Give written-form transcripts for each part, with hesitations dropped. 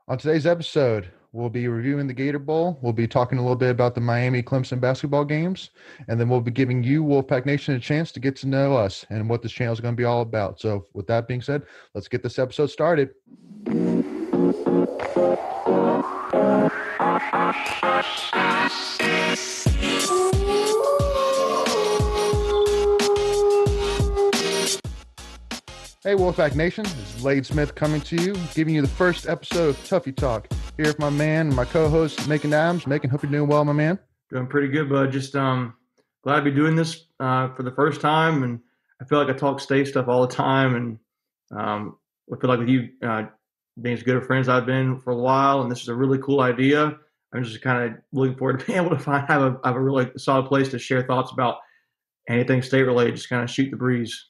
On today's episode, we'll be reviewing the Gator Bowl. We'll be talking a little bit about the Miami Clemson basketball games, and then we'll be giving you, Wolfpack Nation, a chance to get to know us and what this channel is going to be all about. So, with that being said, let's get this episode started. Hey, Wolfpack Nation, this is Lade Smith coming to you, giving you the first episode of Tuffy Talk. Here with my man, my co-host, Macon Adams. Macon, hope you're doing well, my man. Doing pretty good, bud. Just glad to be doing this for the first time, and I feel like I talk state stuff all the time, and I feel like with you being as good of friends I've been for a while, and this is a really cool idea. I'm just kind of looking forward to being able to have a really solid place to share thoughts about anything state related. Just kind of shoot the breeze.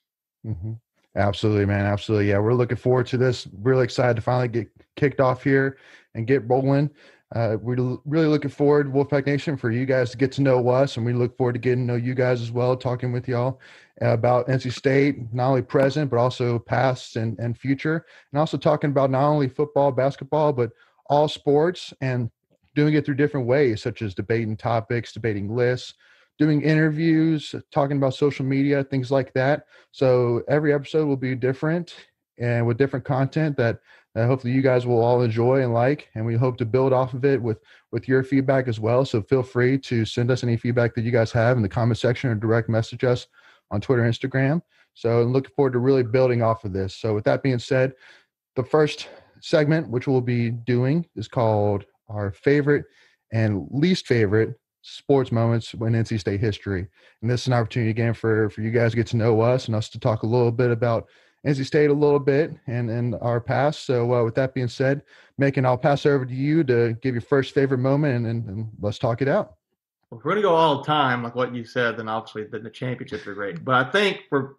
Mm-hmm. Absolutely, man. Absolutely. Yeah, we're looking forward to this. Really excited to finally get kicked off here and get rolling. We're really looking forward, Wolfpack Nation, for you guys to get to know us, and we look forward to getting to know you guys as well, talking with y'all about NC State, not only present, but also past and future, and also talking about not only football, basketball, but all sports, and doing it through different ways, such as debating topics, debating lists, doing interviews, talking about social media, things like that. So every episode will be different and with different content that hopefully you guys will all enjoy and like, and we hope to build off of it with your feedback as well. So feel free to send us any feedback that you guys have in the comment section or direct message us on Twitter, Instagram. So I'm looking forward to really building off of this. So with that being said, the first segment, which we'll be doing, is called our favorite and least favorite sports moments in NC State history. And this is an opportunity again for you guys to get to know us and us to talk a little bit about NC State a little bit and our past. So with that being said, Macon, I'll pass it over to you to give your first favorite moment and let's talk it out. Well, if we're going to go all the time, like what you said, then obviously the championships are great. But I think for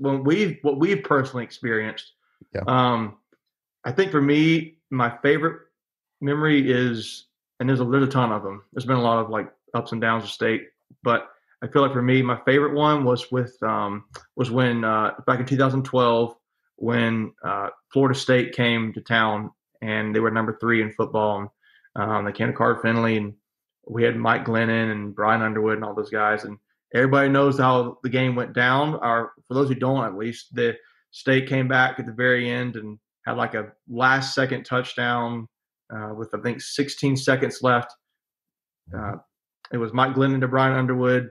what we've personally experienced, yeah. I think for me, my favorite memory is, and there's a ton of them. There's been a lot of like ups and downs of state, but I feel like for me, my favorite one was when back in 2012 when Florida State came to town and they were number 3 in football. And they came to Carter Finley, and we had Mike Glennon and Brian Underwood and all those guys. And everybody knows how the game went down. Or for those who don't, at least, the State came back at the very end and had like a last second touchdown with I think 16 seconds left. It was Mike Glennon to Brian Underwood.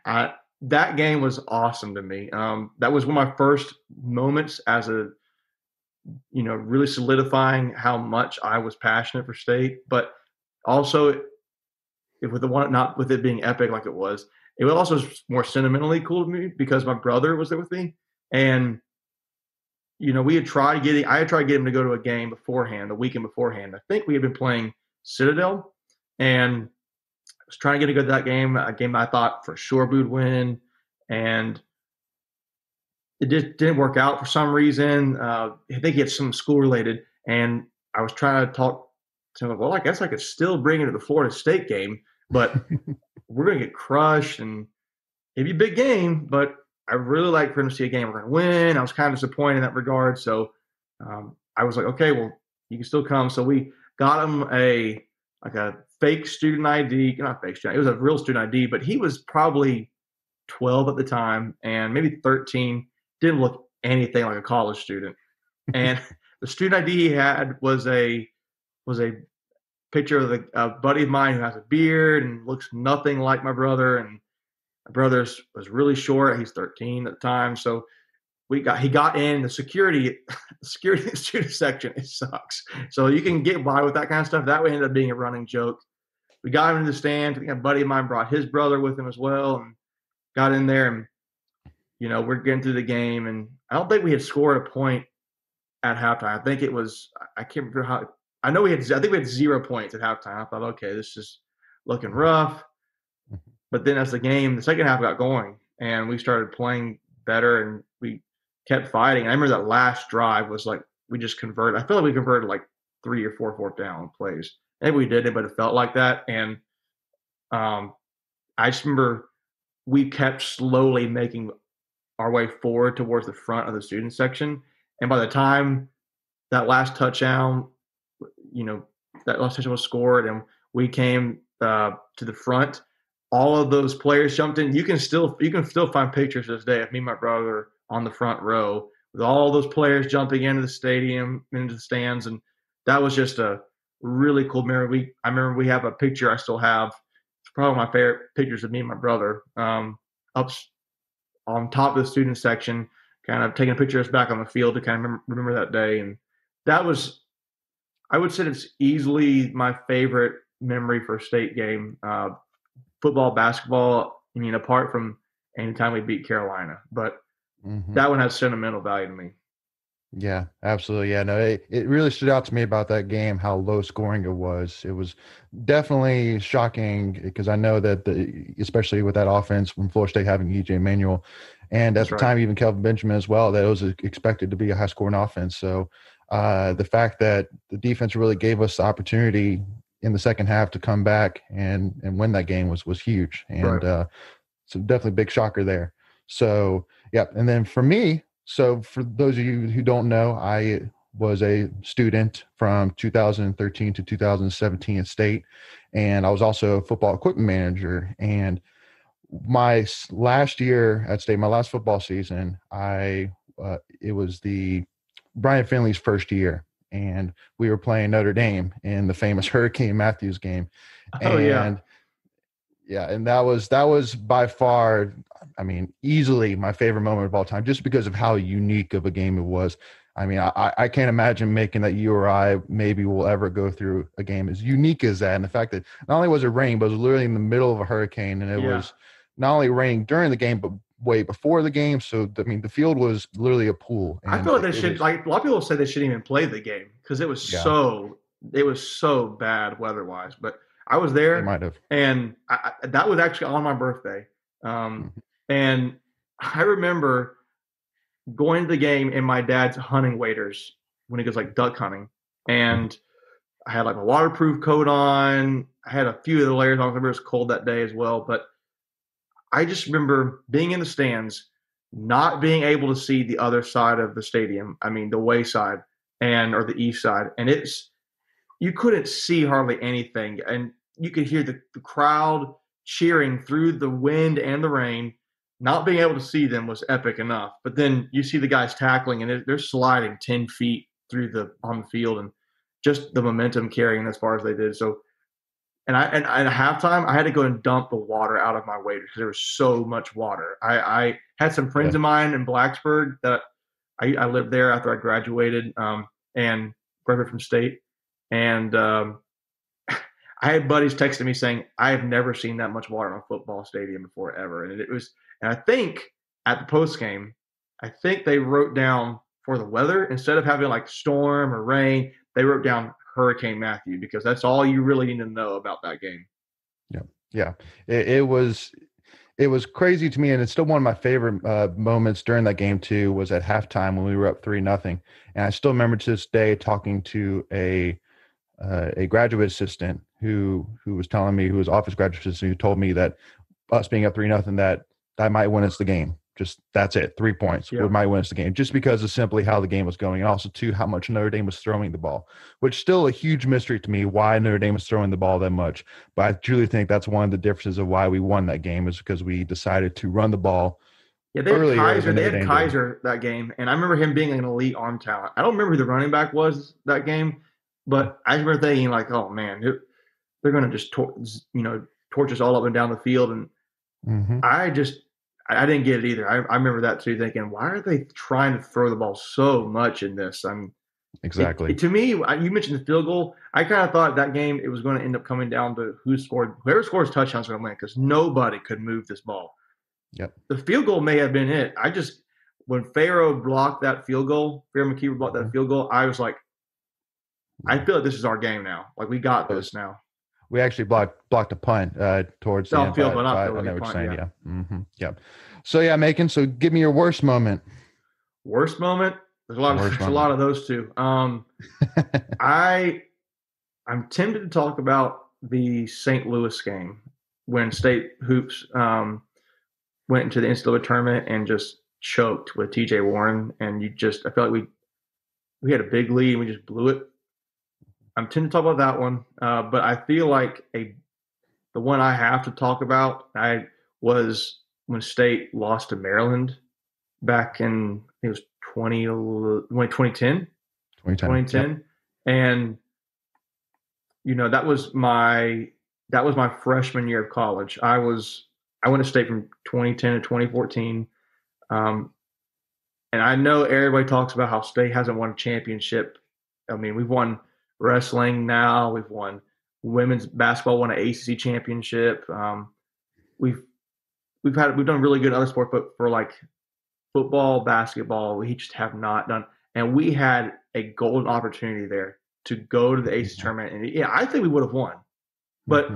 That game was awesome to me. That was one of my first moments as really solidifying how much I was passionate for state, but also not with it being epic like it was also more sentimentally cool to me because my brother was there with me, and I had tried to get him to go to a game beforehand, a weekend beforehand. I think we had been playing Citadel, and I was trying to get him to go to that game, a game I thought for sure we would win, and it just didn't work out for some reason. I think he had some school related, and I was trying to talk to him. Well, I guess I could still bring him to the Florida State game, but we're going to get crushed, and it'd be a big game, but I really like for him to see a game we're going to win. I was kind of disappointed in that regard. So I was like, okay, well, you can still come. So we got him a fake student ID, not fake student. It was a real student ID, but he was probably 12 at the time and maybe 13. Didn't look anything like a college student. And the student ID he had was a picture of a buddy of mine who has a beard and looks nothing like my brother. And my brother was really short. He's 13 at the time. So he got in the security in the student section. It sucks. So you can get by with that kind of stuff. That would end up being a running joke. We got him in the stand. I think a buddy of mine brought his brother with him as well and got in there. And, we're getting through the game. And I don't think we had scored a point at halftime. I think it was – I can't remember how – I think we had 0 points at halftime. I thought, okay, this is looking rough. But then as the second half got going and we started playing better and we kept fighting. I remember that last drive was like we just converted. I feel like we converted like 3 or 4 fourth down plays. Maybe we didn't, but it felt like that. And I just remember we kept slowly making our way forward towards the front of the student section. And by the time that last touchdown, you know, that last touchdown was scored, and we came to the front. All of those players jumped in. You can still find pictures to this day of me and my brother on the front row with all those players jumping into the stadium, into the stands, and that was just a really cool memory. I remember we have a picture I still have. It's probably my favorite pictures of me and my brother up on top of the student section, kind of taking pictures back on the field to kind of remember that day. And that was, I would say, it's easily my favorite memory for a state game. Football, basketball, I mean, apart from anytime we beat Carolina, but Hmm. that one has sentimental value to me. Yeah, absolutely. Yeah, no, it really stood out to me about that game how low scoring it was. It was definitely shocking because I know that especially with that offense from Florida State having EJ Manuel, and at That's the right. time even Kelvin Benjamin as well, that it was expected to be a high scoring offense. So the fact that the defense really gave us the opportunity in the second half to come back and win that game was huge. Right. And so definitely big shocker there. So yeah, and then for me, so for those of you who don't know, I was a student from 2013 to 2017 at State, and I was also a football equipment manager. And my last year at State, my last football season, it was the Brian Finley's first year, and we were playing Notre Dame in the famous Hurricane Matthews game, Oh yeah. and yeah, and that was by far, I mean, easily my favorite moment of all time, just because of how unique of a game it was. I mean, I can't imagine making that you or I maybe will ever go through a game as unique as that. And the fact that not only was it raining, but it was literally in the middle of a hurricane, and it Yeah. was not only raining during the game, but way before the game. So I mean, the field was literally a pool, I and feel like they it should, was, like, a lot of people say they shouldn't even play the game because yeah, it was so bad weather wise. But I was they there, might have. and that was actually on my birthday. Mhm. And I remember going to the game in my dad's hunting waders when he goes like duck hunting, Mhm. and I had like a waterproof coat on. I had a few of the layers on. I remember it was cold that day as well, but I just remember being in the stands, not being able to see the other side of the stadium. I mean, the way side and or the east side, and it's you couldn't see hardly anything, and you could hear the crowd cheering through the wind and the rain. Not being able to see them was epic enough, but then you see the guys tackling, and they're sliding 10 feet through the on the field, and just the momentum carrying as far as they did. So and at halftime, I had to go and dump the water out of my waders because there was so much water. I had some friends Yeah. of mine in Blacksburg that I lived there after I graduated and graduated from state, and I had buddies texting me saying I have never seen that much water in a football stadium before ever, and it was. And I think at the post game, I think they wrote down for the weather instead of having like storm or rain, they wrote down Hurricane Matthew because that's all you really need to know about that game. Yeah. Yeah. It was crazy to me, and it's still one of my favorite moments during that game too. Was at halftime when we were up 3-0, and I still remember to this day talking to a graduate assistant who was telling me, who was office graduate assistant, who told me that us being up 3-0, that might win us the game. Just that's it, 3 points Yeah. would might win us the game, just because of simply how the game was going, and also too how much Notre Dame was throwing the ball, which is still a huge mystery to me why Notre Dame was throwing the ball that much. But I truly think that's one of the differences of why we won that game, is because we decided to run the ball Yeah, they had earlier Kaiser. than They Notre had Dame did. Kaiser that game, and I remember him being an elite arm talent. I don't remember who the running back was that game, but I remember thinking like, "Oh man, they're going to just torch us all up and down the field." And Hmm. I just I didn't get it either. I remember that too, thinking, "Why are they trying to throw the ball so much in this?" I mean, Exactly. to me, you mentioned the field goal. I kind of thought that game it was going to end up coming down to whoever scores touchdowns going to win because nobody could move this ball. Yep. The field goal may have been it. I just when Pharaoh blocked that field goal, Pharaoh McKeever blocked that Hmm. field goal, I was like, I Yeah. feel like this is our game now. Like we got It this was. now. We actually blocked a punt towards the Off end, field, but but not I field know goal what you're punt. saying. Yeah. Yeah. Yep. So yeah, Macon. So give me your worst moment. Worst moment. Worst There's a lot moment. of those too. I I'm tempted to talk about the St. Louis game when State Hoops went into the NCAA tournament and just choked with TJ Warren, and I felt like we had a big lead and we just blew it. I'm tend to talk about that one, but I feel like the one I have to talk about I was when State lost to Maryland back in I think it was 2010, 2010. Yep. and that was my freshman year of college. I went to State from 2010 to 2014. Um, and I know everybody talks about how State hasn't won a championship. I mean, we've won wrestling now. We've won women's basketball, won an ACC championship. We've we've done really good in other sports, but for like football, basketball, we just have not done. And we had a golden opportunity there to go to the ACC tournament, and yeah, I think we would have won. But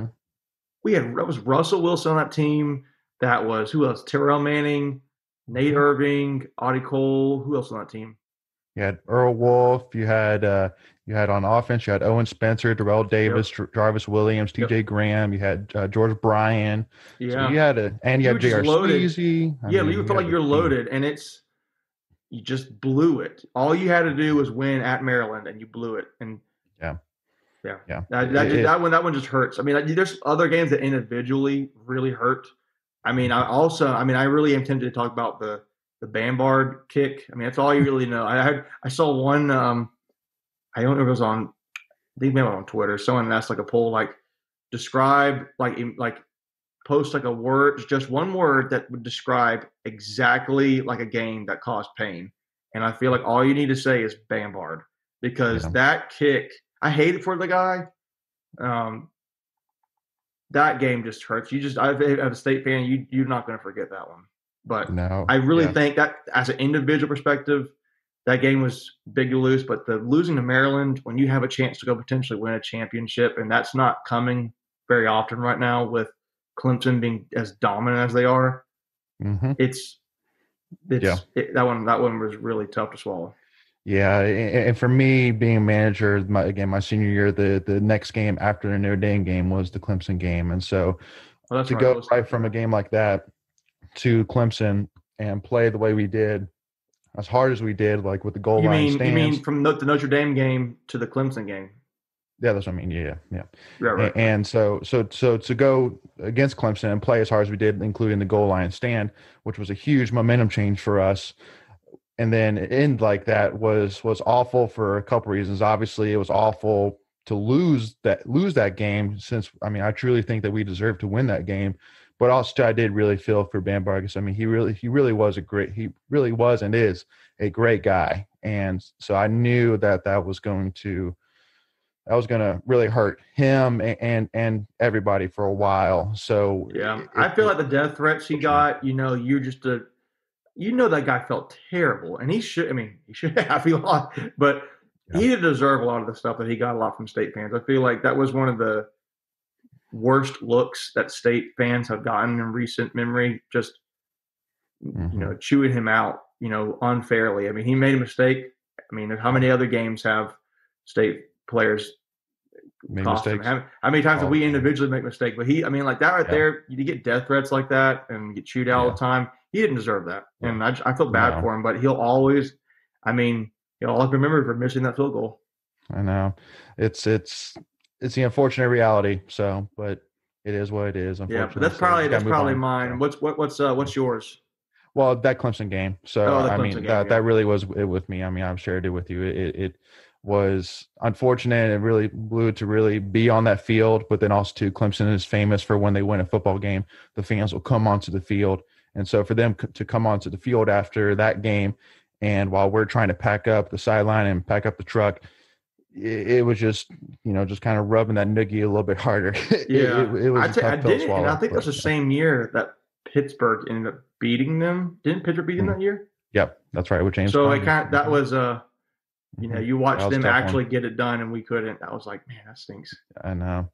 that was Russell Wilson on that team. That was who else? Terrell Manning, Nate Irving, Audie Cole. Who else on that team? You had Earl Wolf. You had on offense. You had Owen Spencer, Darrell Davis, Jarvis Williams, T.J. Graham. You had George Bryan. Yeah. So you had you had J.R. Sneezy. You feel like you're loaded, and you just blew it. All you had to do was win at Maryland, and you blew it. And yeah. That one just hurts. I mean, there's other games that individually really hurt. I mean, I really am tempted to talk about the Bambard kick. I mean, that's all you really know. I saw one. I don't know if it was on. I think maybe on Twitter. Someone asked like a poll, like describe like post like a word, just one word that would describe exactly like a game that caused pain. And I feel like all you need to say is Bambard because that kick. I hate it for the guy. That game just hurts. As a State fan, you're not going to forget that one. But I really think that as an individual perspective, that game was big to lose. But the losing to Maryland, when you have a chance to go potentially win a championship, and that's not coming very often right now with Clemson being as dominant as they are, that one was really tough to swallow. Yeah, and for me, being a manager, my senior year, the next game after the Notre Dame game was the Clemson game, and so go right from a game like that to Clemson and play the way we did, as hard as we did, like with the goal line stands. You mean from the Notre Dame game to the Clemson game? Yeah, that's what I mean. Yeah. Right. And so to go against Clemson and play as hard as we did, including the goal line stand, which was a huge momentum change for us. And then end like that was awful for a couple reasons. Obviously, it was awful to lose that game, since I truly think that we deserved to win that game. But also, I did really feel for Bam Vargas. I mean, he really was and is a great guy, and so I knew that was going to really hurt him and everybody for a while. So yeah, I feel like the death threats he got. You're just that guy felt terrible, and he should have a lot, but he didn't deserve a lot of the stuff that he got a lot from State fans. I feel like that was one of the worst looks that State fans have gotten in recent memory, just chewing him out, unfairly. I mean, he made a mistake. I mean, how many other games have State players cost him? How many times have we individually make mistakes? But like that right there, you get death threats like that and get chewed out all the time. He didn't deserve that, and I feel bad for him. But he'll always, he'll always remember for missing that field goal. I know, it's the unfortunate reality. So, but it is what it is. Unfortunately, but that's probably mine. So. What's yours? Well, that Clemson game. So that really was it with me. I've shared it with you. It was unfortunate. It really blew to really be on that field, but then also too, Clemson is famous for when they win a football game, the fans will come onto the field. And so for them to come onto the field after that game, and while we're trying to pack up the sideline and pack up the truck, it was just kind of rubbing that noogie a little bit harder. It was a tough pill to swallow. And I think that's the same year that Pittsburgh ended up beating them. Didn't Pittsburgh beat them that year? Yep, that's right. With James. So that was you watched them actually get it done, and we couldn't. I was like, man, that stinks. I know.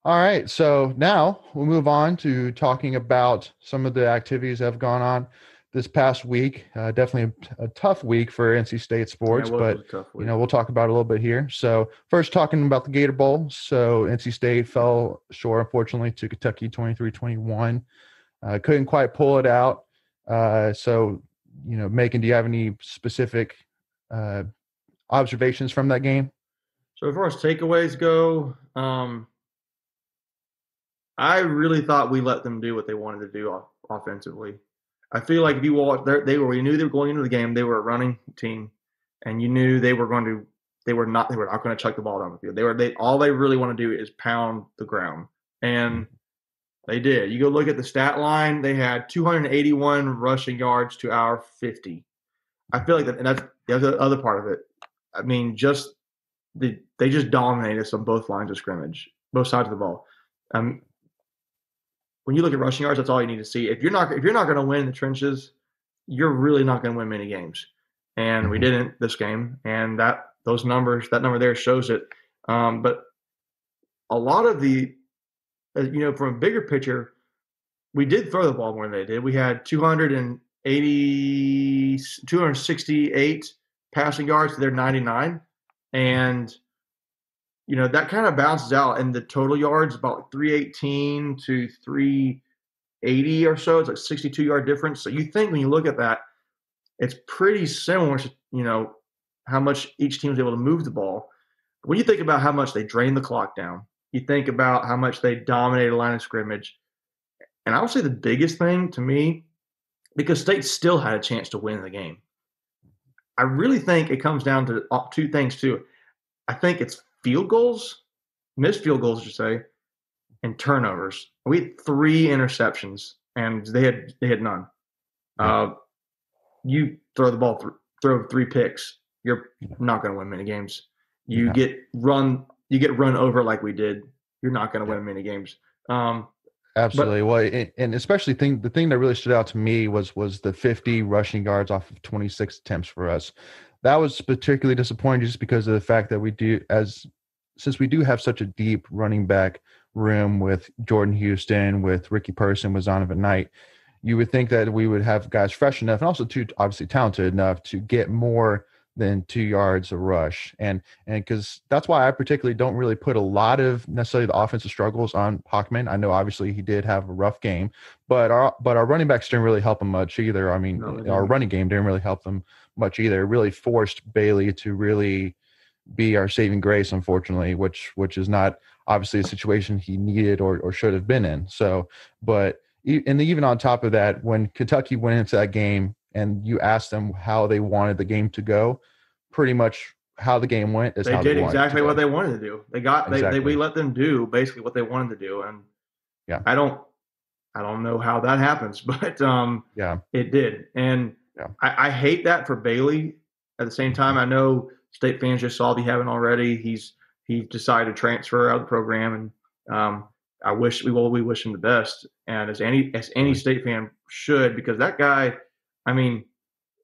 All right, so now we'll move on to talking about some of the activities that have gone on this past week. Definitely a tough week for NC State sports, but we'll talk about it a little bit here. So first, talking about the Gator Bowl. So NC State fell short, unfortunately, to Kentucky 23-21. Couldn't quite pull it out. So Macon, do you have any specific observations from that game? So as far as takeaways go, I really thought we let them do what they wanted to do offensively. I feel like if you watch, you knew they were going into the game. They were a running team, and you knew they were not going to chuck the ball down the field. All they really want to do is pound the ground, and they did. You go look at the stat line; they had 281 rushing yards to our 50. I feel like that, and that's the other part of it. I mean, they just dominated us on both lines of scrimmage, both sides of the ball. Um, when you look at rushing yards, that's all you need to see. If you're not going to win in the trenches, you're really not going to win many games. And we Mm-hmm. didn't this game, and that number there shows it. But a lot of from a bigger picture, we did throw the ball more than they did. We had 268 passing yards to their 99, and that kind of bounces out, and the total yards about 318 to 380 or so. It's like 62-yard difference. So you think when you look at that, it's pretty similar to how much each team was able to move the ball. But when you think about how much they drained the clock down, you think about how much they dominated the line of scrimmage. And I would say the biggest thing to me, because State still had a chance to win the game, I really think it comes down to two things too. I think it's field goals, missed field goals, I should say, and turnovers. We had 3 interceptions, and they had none. Yeah. You throw the ball, throw 3 picks, you're not going to win many games. You Yeah. get run over like we did, you're not going to win many games. Absolutely. But Well, and especially the thing that really stood out to me was the 50 rushing yards off of 26 attempts for us. That was particularly disappointing just because of the fact that since we do have such a deep running back room with Jordan Houston, with Ricky Person, with Zonovan Knight, you would think that we would have guys fresh enough and also too obviously talented enough to get more than 2 yards a rush. And because that's why I particularly don't really put a lot of necessarily the offensive struggles on Hockman. I know obviously he did have a rough game, but our running backs didn't really help him much either. I mean, no, our running game didn't really help them much either. It really forced Bailey to really be our saving grace, unfortunately, which is not obviously a situation he needed or should have been in. So, but and even on top of that, when Kentucky went into that game and you asked them how they wanted the game to go, pretty much how the game went is they how they did wanted it to exactly what go. they wanted to do. We Exactly. let them do basically what they wanted to do, and Yeah. I don't know how that happens, but Yeah. it did. And Yeah. I hate that for Bailey. At the same time, Mhm. I know State fans just saw if you haven't already. He decided to transfer out of the program, and we wish him the best. And as any Absolutely. State fan should, because that guy, I mean,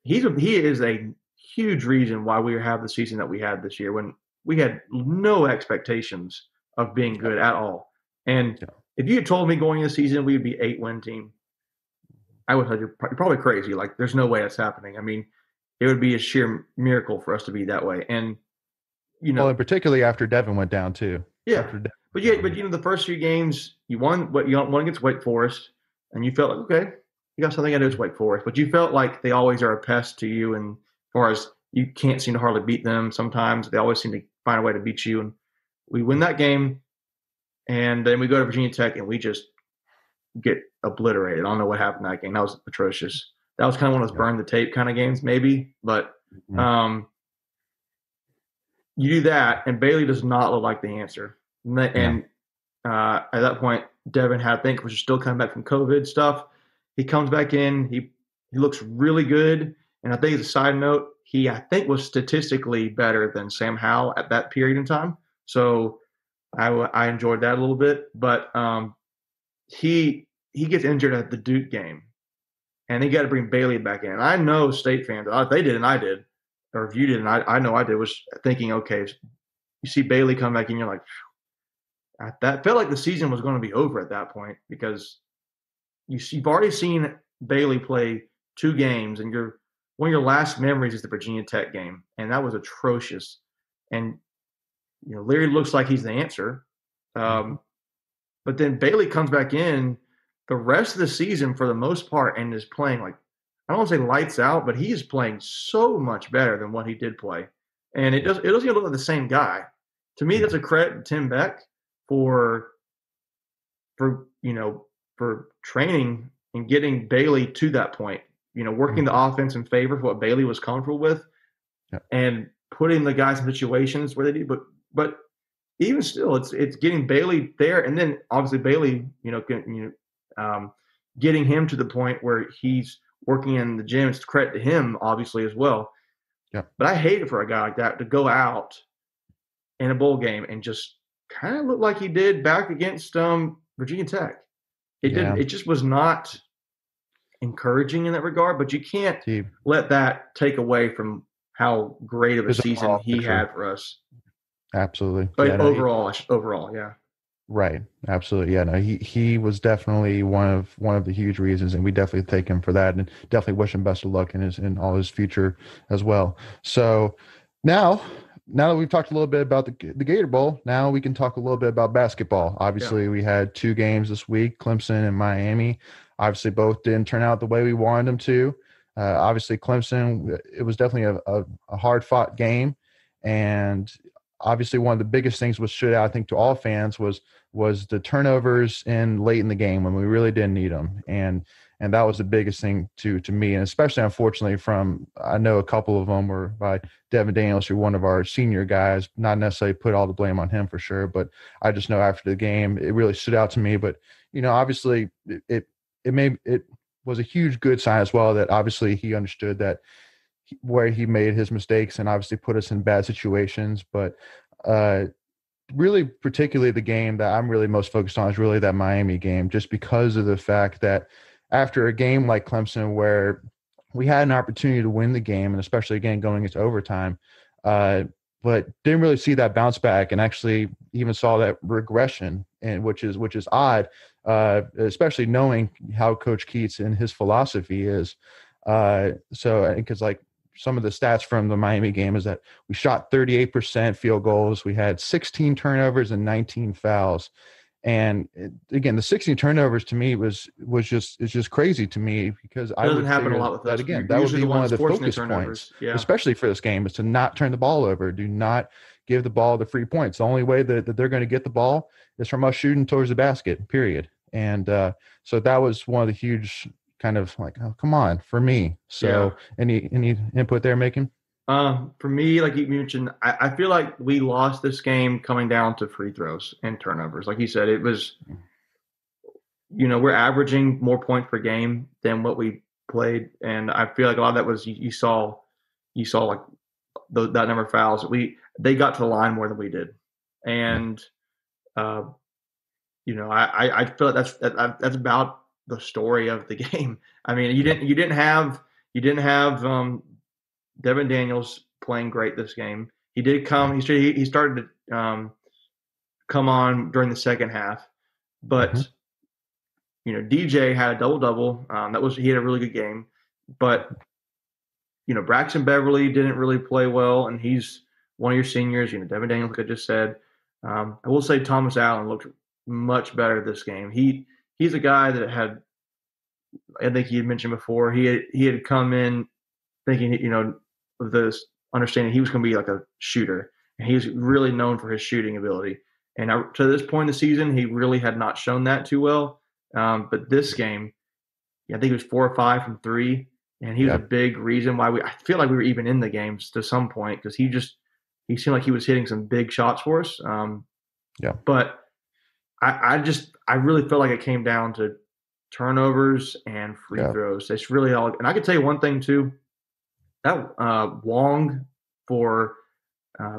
he is a huge reason why we have the season that we had this year when we had no expectations of being Yeah. good at all. And Yeah. if you had told me going into the season we'd be 8-win team, I would have said you're probably crazy. Like there's no way that's happening. I mean, it would be a sheer miracle for us to be that way. And you Well, know, and particularly after Devin went down too. yeah. After Devin But went yeah, down, but the first few games you won what you won against Wake Forest, and you felt like okay, you got something I do is Wake Forest, but you felt like they always are a pest to you, and as far as you can't seem to hardly beat them. Sometimes they always seem to find a way to beat you, and we win that game, and then we go to Virginia Tech, and we just get obliterated. I don't know what happened in that game. That was atrocious. That was kind of one of those yeah. burn the tape kind of games, maybe, but Mhm. um, you do that, and Bailey does not look like the answer. Yeah. And at that point, Devin had, I think, was still coming back from COVID stuff. He comes back in. He looks really good. And I think as a side note, he I think was statistically better than Sam Howell at that period in time. So I enjoyed that a little bit. But he gets injured at the Duke game, and they got to bring Bailey back in. And I know State fans, they did and I did, or if you did and I know I did, was thinking, okay, you see Bailey come back in, you're like, that felt like the season was going to be over at that point because you've already seen Bailey play 2 games, and one of your last memories is the Virginia Tech game, and that was atrocious. And Leary looks like he's the answer, Mhm. um, but then Bailey comes back in the rest of the season for the most part and is playing like I don't want to say lights out, but he is playing so much better than what he did play. and it doesn't even look like the same guy. To me, that's a credit to Tim Beck for for training and getting Bailey to that point. Working the offense in favor of what Bailey was comfortable with, Yeah. and putting the guys in situations where they do. But even still, it's getting Bailey there, and then obviously Bailey, getting him to the point where he's working in the gym. It's credit to him, obviously, as well. Yeah. But I hate it for a guy like that to go out in a bowl game and just kind of look like he did back against Virginia Tech. It Yeah. didn't. It just was not encouraging in that regard. But you can't He let that take away from how great of a his season overall he picture. had for us. Absolutely. Yeah. But No, overall, yeah. right. Absolutely. Yeah. No, he was definitely one of the huge reasons, and we definitely thank him for that, and definitely wish him best of luck in all his future as well. So now that we've talked a little bit about the Gator Bowl, now we can talk a little bit about basketball. Yeah. Obviously, we had two games this week, Clemson and Miami. Obviously, both didn't turn out the way we wanted them to. Obviously, Clemson, it was definitely a hard fought game, and obviously one of the biggest things which stood out, I think, to all fans was the turnovers in late in the game when we really didn't need them, and that was the biggest thing to me, and especially unfortunately from, I know a couple of them were by Devin Daniels, who one of our senior guys, not necessarily put all the blame on him for sure, but I just know after the game it really stood out to me. But obviously it was a huge good sign as well that obviously he understood that where he made his mistakes and obviously put us in bad situations. But really, particularly the game that I'm really most focused on is really that Miami game, just because of the fact that after a game like Clemson, where we had an opportunity to win the game, and especially again going into overtime, but didn't really see that bounce back, and actually even saw that regression, and which is odd, especially knowing how Coach Keats and his philosophy is. So because like some of the stats from the Miami game is that we shot 38% field goals. We had 16 turnovers and 19 fouls. And again, the 16 turnovers to me is just crazy to me, because I Doesn't would happen a figure lot with that us. again, We're that would usually be the one of ones the forcing the focus points, turnovers. Yeah. especially for this game, is to not turn the ball over. Do not give the ball the free points. The only way that they're going to get the ball is from us shooting towards the basket, period. And so that was one of the huge kind of like, oh, come on, for me. Yeah. So any input there, making? For me, like you mentioned, I feel like we lost this game coming down to free throws and turnovers. Like you said, it was, we're averaging more points per game than what we played, and I feel like a lot of that was you saw like that number of fouls. They got to the line more than we did, Yeah. and uh, I feel like that's about the story of the game. I mean, Yeah. you didn't have Devin Daniels playing great this game. He did come. He started to come on during the second half, Mm-hmm. but DJ had a double double. He had a really good game, but Braxton Beverly didn't really play well, and he's one of your seniors. Devin Daniels, like I just said. I will say Thomas Allen looked much better this game. He's a guy that had, I think he had mentioned before, he had come in thinking, with this understanding he was going to be like a shooter, and he's really known for his shooting ability. And to this point in the season, he really had not shown that too well. But this game, I think it was 4 or 5 from three, and he was a Yeah. big reason why I feel like we were even in the games to some point, because he seemed like he was hitting some big shots for us. Yeah. But I really felt like it came down to turnovers and free Yeah. throws. It's really all. And I could tell you one thing too. That Wong for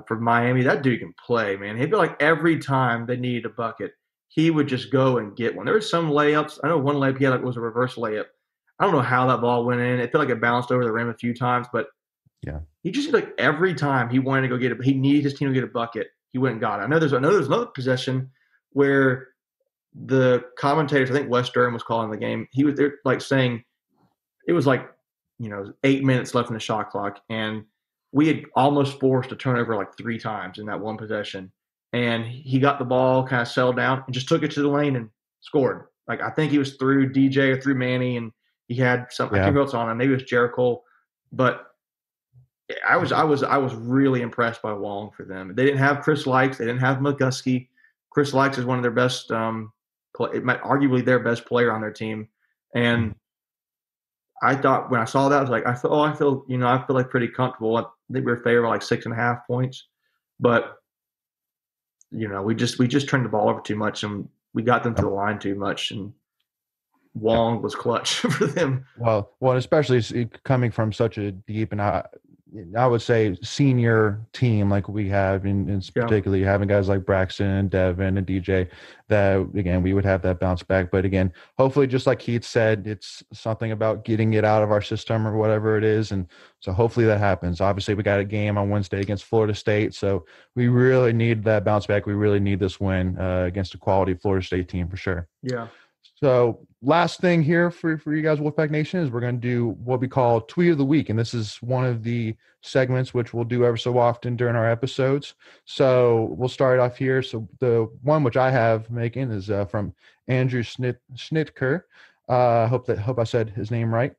for Miami, that dude can play, man. He felt like every time they needed a bucket, he would just go and get one. There were some layups. I know one layup he had was a reverse layup. I don't know how that ball went in. It felt like it bounced over the rim a few times, but Yeah. he just like every time he wanted to go get it, he needed his team to get a bucket. He went and got it. I know there's another possession where the commentators, I think Wes Durham was calling the game. He was there like saying it was like 8 minutes left in the shot clock, and we had almost forced a turnover like 3 times in that one possession. And he got the ball, kind of settled down, and just took it to the lane and scored. Like I think he was through DJ or through Manny, and he had some. I can't Yeah. remember who else on him. Maybe it was Jericho, but I was really impressed by Wong for them. They didn't have Chris Likes, they didn't have McGusky. Chris Likes is one of their best, it might arguably their best player on their team. And I thought when I saw that, I was like, I feel like pretty comfortable. I think we were favored by like 6.5 points, but we just turned the ball over too much and we got them to the line too much. And Wong was clutch for them. Well, especially coming from such a deep and I would say senior team like we have, in Yeah, particularly having guys like Braxton and Devin and DJ, that again we would have that bounce back. But again, hopefully, just like Keith said, it's something about getting it out of our system or whatever it is, and so hopefully that happens. Obviously, we got a game on Wednesday against Florida State, so we really need that bounce back. We really need this win against a quality Florida State team for sure. yeah. So last thing here for you guys, Wolfpack Nation, is we're going to do what we call Tweet of the Week. And this is one of the segments which we'll do ever so often during our episodes. So we'll start off here. So the one which I have making is from Andrew Schnitker. Hope I said his name right.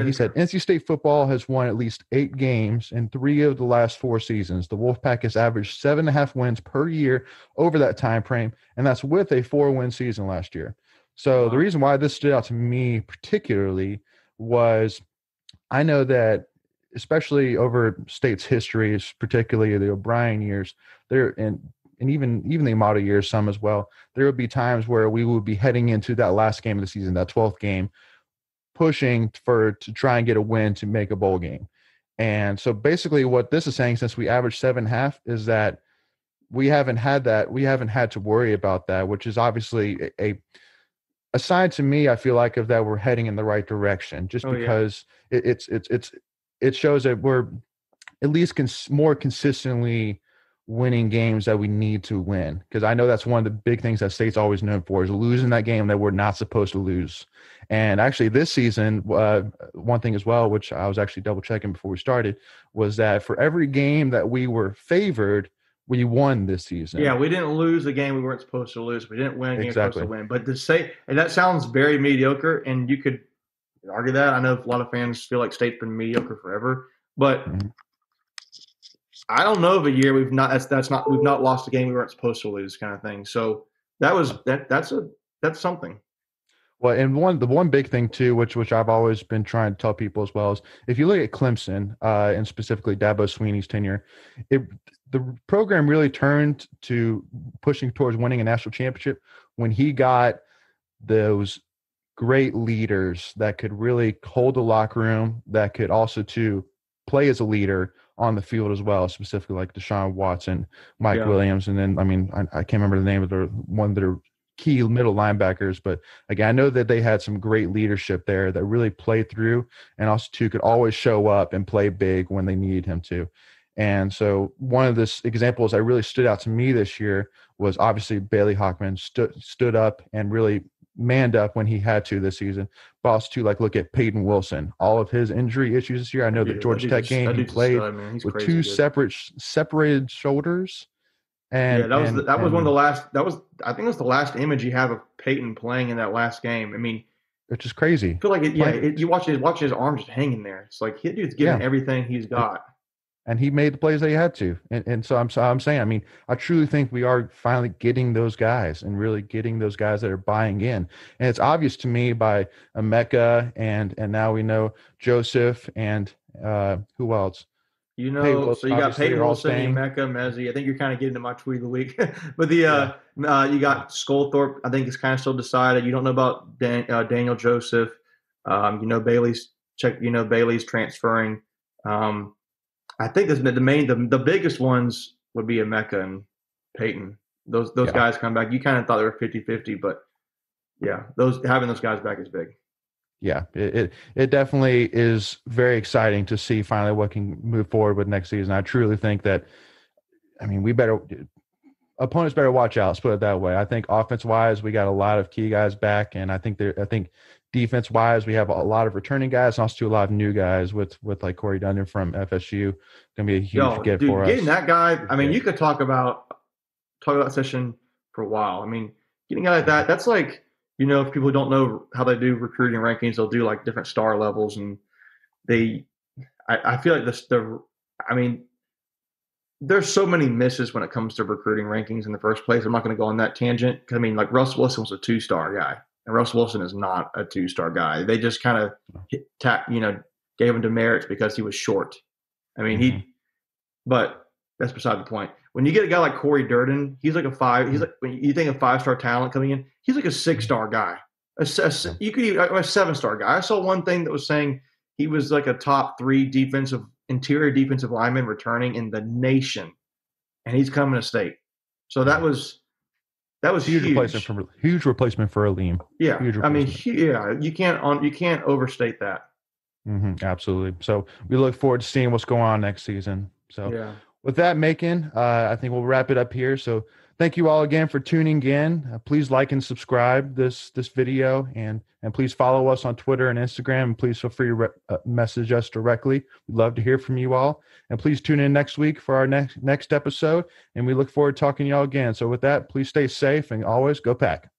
He said NC State football has won at least 8 games in 3 of the last 4 seasons. The Wolfpack has averaged 7.5 wins per year over that time frame, and that's with a 4-win season last year. So the reason why this stood out to me particularly was I know that, especially over State's history, particularly the O'Brien years, there and even the Amato years, some as well, there would be times where we would be heading into that last game of the season, that 12th game, pushing to try and get a win to make a bowl game. And so basically what this is saying, since we averaged 7.5, is that we haven't had that. We haven't had to worry about that, which is obviously a sign to me, I feel like, of that we're heading in the right direction, just because it shows that we're at least more consistently winning games that we need to win. Because I know that's one of the big things that State's always known for, is losing that game that we're not supposed to lose. And actually this season, one thing as well, which I was actually double checking before we started, was that for every game that we were favored, we won this season. Yeah, we didn't lose a game we weren't supposed to lose. We didn't win a game we were supposed to win. But to say, and that sounds very mediocre, and you could argue that. I know a lot of fans feel like State's been mediocre forever, but I don't know of a year we've not lost a game we weren't supposed to lose, kind of thing. So that's something. Well, and the one big thing too, which I've always been trying to tell people as well, is if you look at Clemson and specifically Dabo Swinney's tenure, the program really turned to pushing towards winning a national championship when he got those great leaders that could really hold the locker room, that could also to play as a leader on the field as well, specifically like Deshaun Watson, Mike Williams, and then I can't remember the name of one of their key middle linebackers, but again, I know that they had some great leadership there that really played through, and also too could always show up and play big when they needed him to. And so one of the examples that really stood out to me this year was obviously Bailey Hockman stood up and really manned up when he had to this season. But also too, like, look at Peyton Wilson, all of his injury issues this year. I know the Georgia Tech game he played with 2 separated shoulders. And that was one of the last. I think it was the last image you have of Peyton playing in that last game. I mean, which is crazy. I feel like you watch his arms just hanging there. It's like that dude's giving everything he's got. And he made the plays that he had to. And so I'm saying, I mean, I truly think we are finally getting those guys and really getting those guys that are buying in. And it's obvious to me by Emeka and now we know Joseph and who else? So you got Peyton Wilson, Emeka, Mezzi. I think you're kind of getting to my tweet of the week. But you got Skolthorpe. I think it's kind of still decided. You don't know about Daniel Joseph. Bailey's transferring. I think the biggest ones would be Emeka and Peyton. Those guys come back. You kind of thought they were 50-50, but having those guys back is big. Yeah, it definitely is very exciting to see finally what can move forward with next season. I truly think that, opponents better watch out. Let's put it that way. I think offense-wise, we got a lot of key guys back, and I think defense-wise, we have a lot of returning guys and also a lot of new guys with like Corey Dundon from FSU. Going to be a huge gift for us. Getting that guy, you could talk about that session for a while. I mean, getting a guy like that, that's like, if people don't know how they do recruiting rankings, they'll do like different star levels, and I feel like I mean, there's so many misses when it comes to recruiting rankings in the first place. I'm not going to go on that tangent. I mean, like Russ Wilson was a 2-star guy, and Russ Wilson is not a 2-star guy. They just kind of gave him demerits because he was short. I mean, but that's beside the point. When you get a guy like Corey Durden, he's like a 5. He's like, when you think of 5-star talent coming in, he's like a 6-star guy. You could even a 7-star guy. I saw one thing that was saying he was like a top 3 interior defensive lineman returning in the nation, and he's coming to state. So that was huge. Huge replacement for Aleem. Yeah, I mean, you can't overstate that. Absolutely. So we look forward to seeing what's going on next season. So with that, Macon, I think we'll wrap it up here. So thank you all again for tuning in. Please like and subscribe this video, and please follow us on Twitter and Instagram. And please feel free to message us directly. We'd love to hear from you all. And please tune in next week for our next episode. And we look forward to talking to y'all again. So with that, please stay safe and always go Pack.